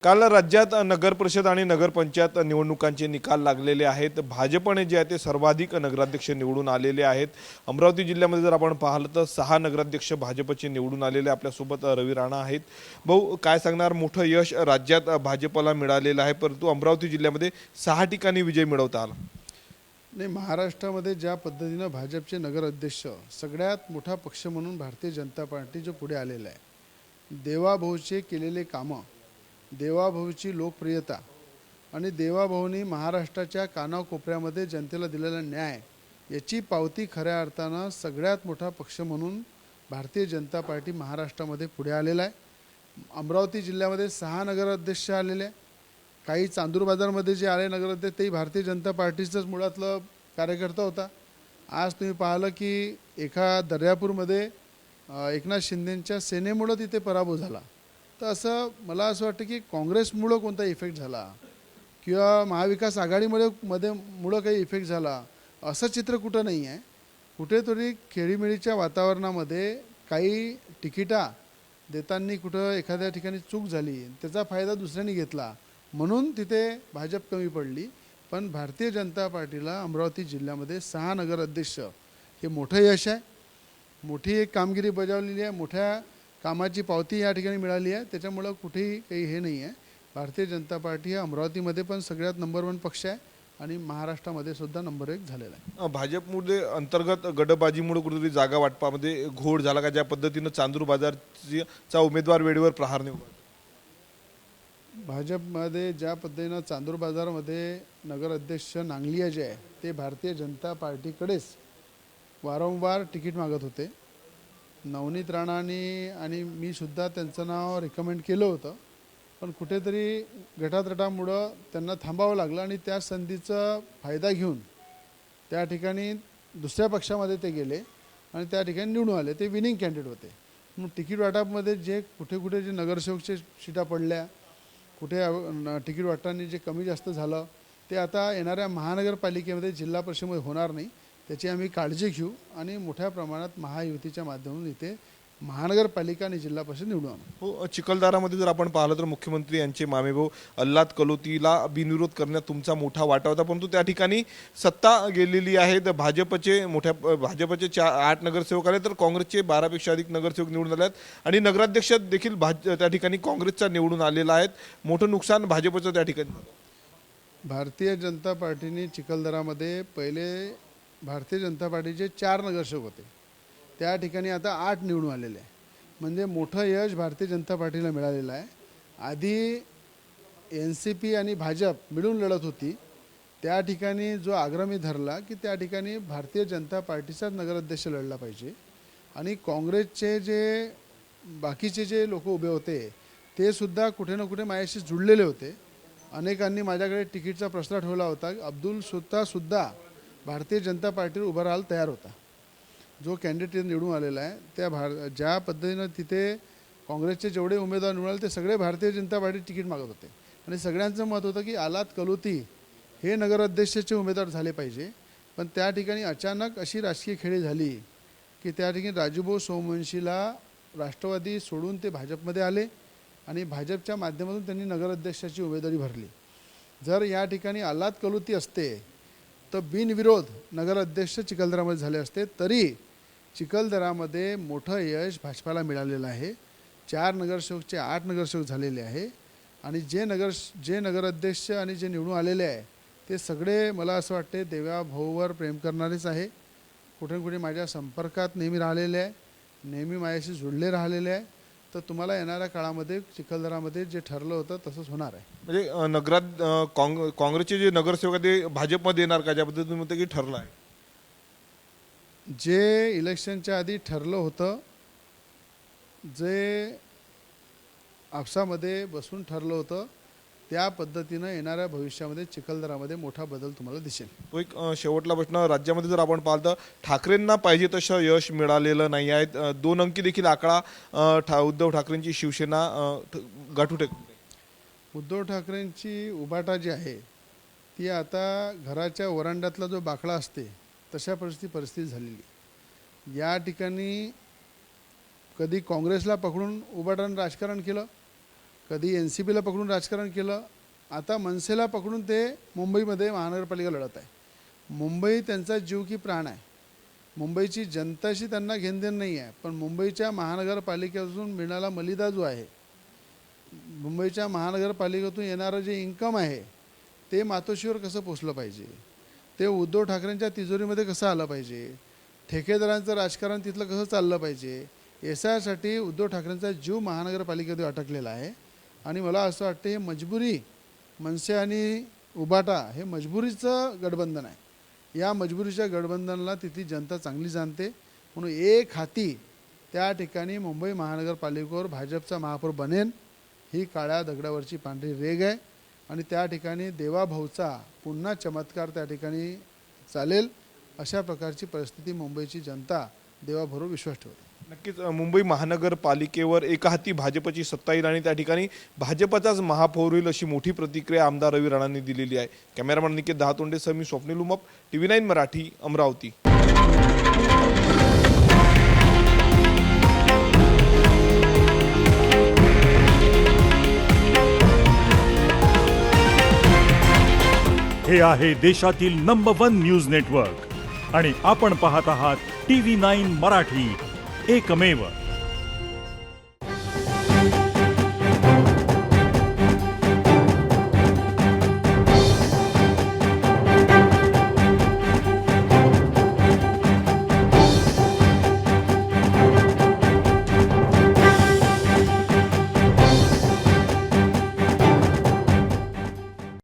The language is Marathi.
काल राज्यात नगर परिषद आणि नगरपंचायत निवडणुकांचे निकाल लागलेले आहेत। भाजपने जे आहे ते सर्वाधिक नगराध्यक्ष निवडून आलेले आहेत। अमरावती जिल्ह्यामध्ये जर आपण पाहिलं तर 6 नगराध्यक्ष भाजपचे निवडून आलेले आपल्यासोबत रवी राणा आहेत। भाऊ काय सांगणार, मोठं यश राज्यात भाजपला मिळालेलं आहे, परंतु अमरावती जिल्ह्यामध्ये 6 ठिकाणी विजय मिळवता आला। नाही, महाराष्ट्रामध्ये ज्या पद्धतीनं भाजपचे नगराध्यक्ष सगळ्यात मोठा पक्ष म्हणून भारतीय जनता पार्टी जो पुढे आलेला आहे, देवाभाऊचे केलेले कामं, देवाभाऊची लोकप्रियता आणि देवाभाऊनी महाराष्ट्राच्या कानाकोपऱ्यामध्ये जनतेला दिलेला न्याय याची पावती खऱ्या अर्थानं सगळ्यात मोठा पक्ष म्हणून भारतीय जनता पार्टी महाराष्ट्रामध्ये पुढे आलेला आहे। अमरावती जिल्ह्यामध्ये 6 नगराध्यक्ष आलेले आहे। काही चांदूर बाजारमध्ये जे आले नगराध्यक्ष तेही भारतीय जनता पार्टीचंच मुळातलं कार्यकर्ता होता। आज तुम्ही पाहिलं की एका दर्यापूरमध्ये एकनाथ शिंदेंच्या सेनेमुळं तिथे पराभव झाला। तर असं मला असं वाटतं की काँग्रेसमुळं कोणता इफेक्ट झाला किंवा महाविकास आघाडीमुळं काही इफेक्ट झाला असं चित्र कुठं नाही आहे। कुठेतरी खेळीमेळीच्या वातावरणामध्ये काही तिकिटा देताना कुठं एखाद्या ठिकाणी चूक झाली, त्याचा फायदा दुसऱ्यांनी घेतला, म्हणून तिथे भाजप कमी पडली। पण भारतीय जनता पार्टीला अमरावती जिल्ह्यामध्ये 6 नगराध्यक्ष हे मोठं यश आहे, मोठी एक कामगिरी बजावलेली आहे, मोठ्या कामाची पावती या ठिकाणी मिळाली आहे। त्याच्यामुळं कुठेही काही हे नाही आहे। भारतीय जनता पार्टी हा अमरावतीमध्ये पण सगळ्यात नंबर 1 पक्ष आहे आणि महाराष्ट्रामध्ये सुद्धा नंबर 1 झालेला आहे। भाजपमुळे अंतर्गत गडबाजीमुळे कुठेतरी जागा वाटपामध्ये घोळ झाला का? ज्या पद्धतीनं चांदूर बाजारचा उमेदवार वेळेवर प्रहार नाही होत। भाजपमध्ये ज्या पद्धतीनं चांदूर बाजारमध्ये नगराध्यक्ष नांगलिया जे आहे ते भारतीय जनता पार्टीकडेच वारंवार तिकीट मागत होते। नवनीत राणांनी आणि मी सुद्धा त्यांचं नाव रिकमेंड केलं होतं, पण कुठेतरी गटातटामुळं त्यांना थांबावं लागलं आणि त्या संधीचा फायदा घेऊन त्या ठिकाणी दुसऱ्या पक्षामध्ये ते गेले आणि त्या ठिकाणी निवडून आले। ते विनिंग कॅन्डिडेट होते। मग तिकीट वाटपामध्ये जे कुठे जे नगरसेवकचे सीटा पडल्या, कुठे तिकीट वाटताना जे कमी जास्त झालं ते आता येणाऱ्या महानगरपालिकेमध्ये जिल्हा परिषदेमध्ये होणार नाही, त्याची आम्ही काळजी घेऊ आणि मोठ्या प्रमाणात महायुतीच्या माध्यमातून इथे महानगरपालिका आणि जिल्हा परिषद निवडून आणू। हो, चिखलदरामध्ये जर आपण पाहिलं तर मुख्यमंत्री यांचे मामेभाऊ अल्लाद कलोतीला बिनविरोध करण्यात तुमचा मोठा वाटा होता, परंतु त्या ठिकाणी सत्ता गेलेली आहे। भाजपचे 8 नगरसेवक आले तर काँग्रेसचे 12 पेक्षा अधिक नगरसेवक निवडून आले आहेत आणि नगराध्यक्ष देखील त्या ठिकाणी काँग्रेसचा निवडून आलेला आहे। मोठं नुकसान भाजपचं त्या ठिकाणी। भारतीय जनता पार्टीने चिखलदरामध्ये पहिले भारतीय जनता पार्टीचे 4 नगरसेवक होते, त्या ठिकाणी आता 8 निवडून आलेले आहे, म्हणजे मोठं यश भारतीय जनता पार्टीला मिळालेलं आहे। आधी NCP आणि भाजप मिळून लढत होती, त्या ठिकाणी जो आग्रह धरला की त्या ठिकाणी भारतीय जनता पार्टीचाच नगराध्यक्ष लढला पाहिजे आणि काँग्रेसचे जे बाकीचे जे लोक उभे होते ते सुद्धा कुठे ना कुठे माझ्याशी जुळलेले होते। अनेकांनी माझ्याकडे तिकीटचा प्रस्ताव ठेवला होता। अब्दुल सुद्धा भारतीय जनता पार्टीवर उभा राहायला तयार होता। जो कॅन्डिडेट निवडून आलेला आहे त्या ज्या पद्धतीनं तिथे काँग्रेसचे जेवढे उमेदवार निवडून आले ते सगळे भारतीय जनता पार्टी तिकीट मागत होते आणि सगळ्यांचं मत होतं की अल्लाद कलोती हे नगराध्यक्षाचे उमेदवार झाले पाहिजे। पण त्या ठिकाणी अचानक अशी राजकीय खेळी झाली की त्या ठिकाणी राजूभाऊ सोमवंशीला राष्ट्रवादी सोडून ते भाजपमध्ये आले आणि भाजपच्या माध्यमातून त्यांनी नगराध्यक्षाची उमेदवारी भरली। जर या ठिकाणी अल्लाद कलोती असते तर बिनविरोध नगराध्यक्ष चिखलदरामध्ये झाले असते, तरी चिखलदरामध्ये मोठं यश भाजपाला मिळालेलं आहे। 4 नगरसेवकचे 8 नगरसेवक झालेले आहे आणि जे नगराध्यक्ष आणि जे निवडून आलेले आहे ते सगळे मला असं वाटते देवाभाऊवर प्रेम करणारेच आहे। कुठे ना कुठे माझ्या संपर्कात नेहमी राहिलेले आहे, नेहमी माझ्याशी जुळले राहिलेले आहे। तर तुम्हाला येणाऱ्या काळामध्ये चिखलदरामध्ये जे ठरलं होतं तसंच होणार आहे। म्हणजे काँग्रेसचे जे नगरसेवक आहेत ते भाजपमध्ये येणार का? ज्याबद्दल तुम्ही म्हणता की ठरलं आहे? जे इलेक्शनच्या आधी ठरलं होतं, जे आपसामध्ये बसून ठरलं होतं, त्या पद्धतीनं येणाऱ्या भविष्यामध्ये चिखलदरामध्ये मोठा बदल तुम्हाला दिसेल। तो एक शेवटला प्रश्न, राज्यामध्ये जर आपण पाहिलं तर ठाकरेंना पाहिजे तसं यश मिळालेलं नाही आहे। 2 अंकी देखील आकडा उद्धव ठाकरेंची शिवसेना गाठू शकते। उद्धव ठाकरेंची उभाटा जी आहे ती आता घराच्या वरांड्यातला जो बाकडा असते तशा परिस्थिती झालेली। या ठिकाणी कधी काँग्रेसला पकडून उभाटानं राजकारण केलं, कधी NCPला पकडून राजकारण केलं, आता मनसेला पकडून ते मुंबईमध्ये महानगरपालिका लढत आहे. मुंबई त्यांचा जीव की प्राण आहे. मुंबईची जनताशी त्यांना घेणदेण नाही आहे, पण मुंबईच्या महानगरपालिकेतून मिळणारा मलिदा जो आहे, मुंबईच्या महानगरपालिकेतून येणारं जे इन्कम आहे ते मातोश्रीवर कसं पोचलं पाहिजे, ते उद्धव ठाकरेंच्या तिजोरीमध्ये कसं आलं पाहिजे, ठेकेदारांचं राजकारण तिथलं कसं चाललं पाहिजे, यासाठी उद्धव ठाकरेंचा जीव महानगरपालिकेमध्ये अटकलेला आहे. आणि मला असं वाटतं हे मजबुरी, मनसे आणि उबाटा हे मजबुरीचं गठबंधन आहे. या मजबुरीच्या गठबंधनाला तिथली जनता चांगली जाणते. म्हणून एक हाती त्या ठिकाणी मुंबई महानगरपालिकेवर भाजपचा महापौर बनेन ही काळ्या दगडावरची पांढरी रेघ आहे. आणि त्या ठिकाणी देवाभाऊचा पुन्हा चमत्कार त्या ठिकाणी चालेल, अशा प्रकारची परिस्थिती मुंबईची जनता देवाभाऊवर विश्वास ठेवते. नक्कीच मुंबई महानगरपालिकेवर एका हाती भाजपची सत्ता येईल आणि त्या ठिकाणी भाजपचाच महापौर होईल अशी मोठी प्रतिक्रिया आमदार रवी राणांनी दिलेली आहे. कॅमेरामॅन निकेत दहातोंडेसह मी स्वप्नील उमप, TV9 मराठी, अमरावती. हे आहे देशातील नंबर 1 न्यूज नेटवर्क आणि आपण पाहत आहात TV9 मराठी, एकमेव.